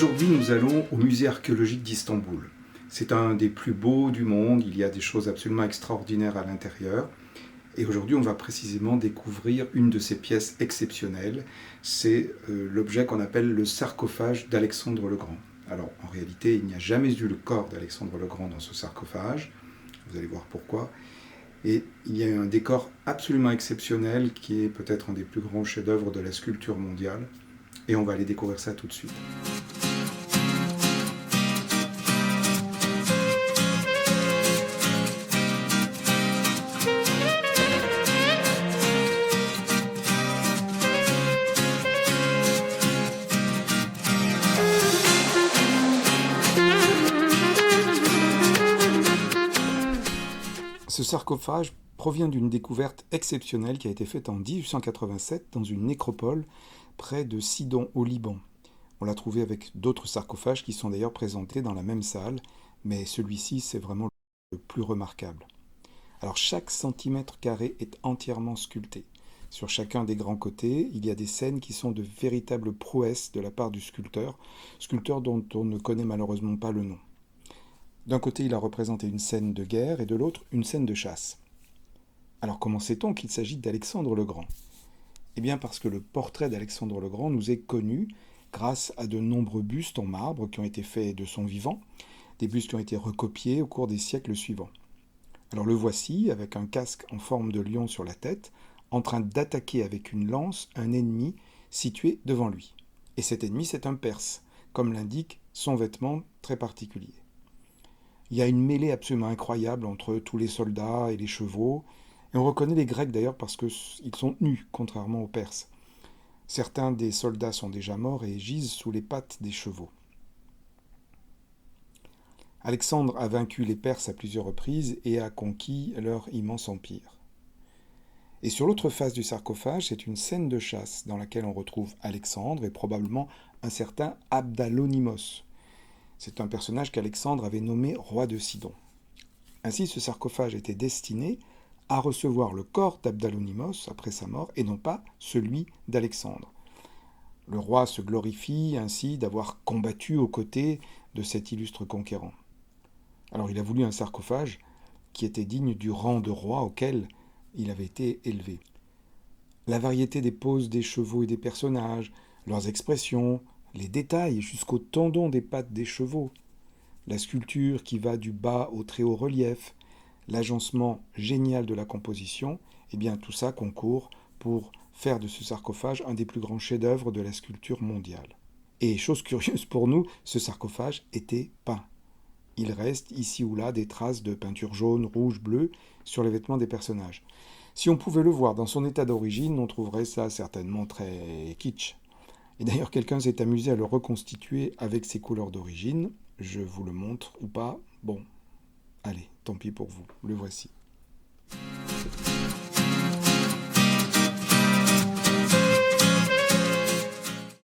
Aujourd'hui, nous allons au musée archéologique d'Istanbul. C'est un des plus beaux du monde, il y a des choses absolument extraordinaires à l'intérieur. Et aujourd'hui, on va précisément découvrir une de ces pièces exceptionnelles. C'est l'objet qu'on appelle le sarcophage d'Alexandre le Grand. Alors, en réalité, il n'y a jamais eu le corps d'Alexandre le Grand dans ce sarcophage. Vous allez voir pourquoi. Et il y a un décor absolument exceptionnel qui est peut-être un des plus grands chefs-d'œuvre de la sculpture mondiale. Et on va aller découvrir ça tout de suite. Ce sarcophage provient d'une découverte exceptionnelle qui a été faite en 1887 dans une nécropole près de Sidon au Liban. On l'a trouvé avec d'autres sarcophages qui sont d'ailleurs présentés dans la même salle, mais celui-ci c'est vraiment le plus remarquable. Alors chaque centimètre carré est entièrement sculpté. Sur chacun des grands côtés, il y a des scènes qui sont de véritables prouesses de la part du sculpteur dont on ne connaît malheureusement pas le nom. D'un côté, il a représenté une scène de guerre et de l'autre, une scène de chasse. Alors comment sait-on qu'il s'agit d'Alexandre le Grand ? Eh bien parce que le portrait d'Alexandre le Grand nous est connu grâce à de nombreux bustes en marbre qui ont été faits de son vivant, des bustes qui ont été recopiés au cours des siècles suivants. Alors le voici, avec un casque en forme de lion sur la tête, en train d'attaquer avec une lance un ennemi situé devant lui. Et cet ennemi, c'est un Perse, comme l'indique son vêtement très particulier. Il y a une mêlée absolument incroyable entre tous les soldats et les chevaux. Et on reconnaît les Grecs d'ailleurs parce qu'ils sont nus, contrairement aux Perses. Certains des soldats sont déjà morts et gisent sous les pattes des chevaux. Alexandre a vaincu les Perses à plusieurs reprises et a conquis leur immense empire. Et sur l'autre face du sarcophage, c'est une scène de chasse dans laquelle on retrouve Alexandre et probablement un certain Abdalonymos. C'est un personnage qu'Alexandre avait nommé roi de Sidon. Ainsi, ce sarcophage était destiné à recevoir le corps d'Abdalonymos après sa mort et non pas celui d'Alexandre. Le roi se glorifie ainsi d'avoir combattu aux côtés de cet illustre conquérant. Alors il a voulu un sarcophage qui était digne du rang de roi auquel il avait été élevé. La variété des poses des chevaux et des personnages, leurs expressions, les détails jusqu'au tendon des pattes des chevaux, la sculpture qui va du bas au très haut relief, l'agencement génial de la composition, eh bien tout ça concourt pour faire de ce sarcophage un des plus grands chefs-d'œuvre de la sculpture mondiale. Et chose curieuse pour nous, ce sarcophage était peint. Il reste ici ou là des traces de peinture jaune, rouge, bleue sur les vêtements des personnages. Si on pouvait le voir dans son état d'origine, on trouverait ça certainement très kitsch. Et d'ailleurs, quelqu'un s'est amusé à le reconstituer avec ses couleurs d'origine. Je vous le montre ou pas. Bon, allez, tant pis pour vous, le voici.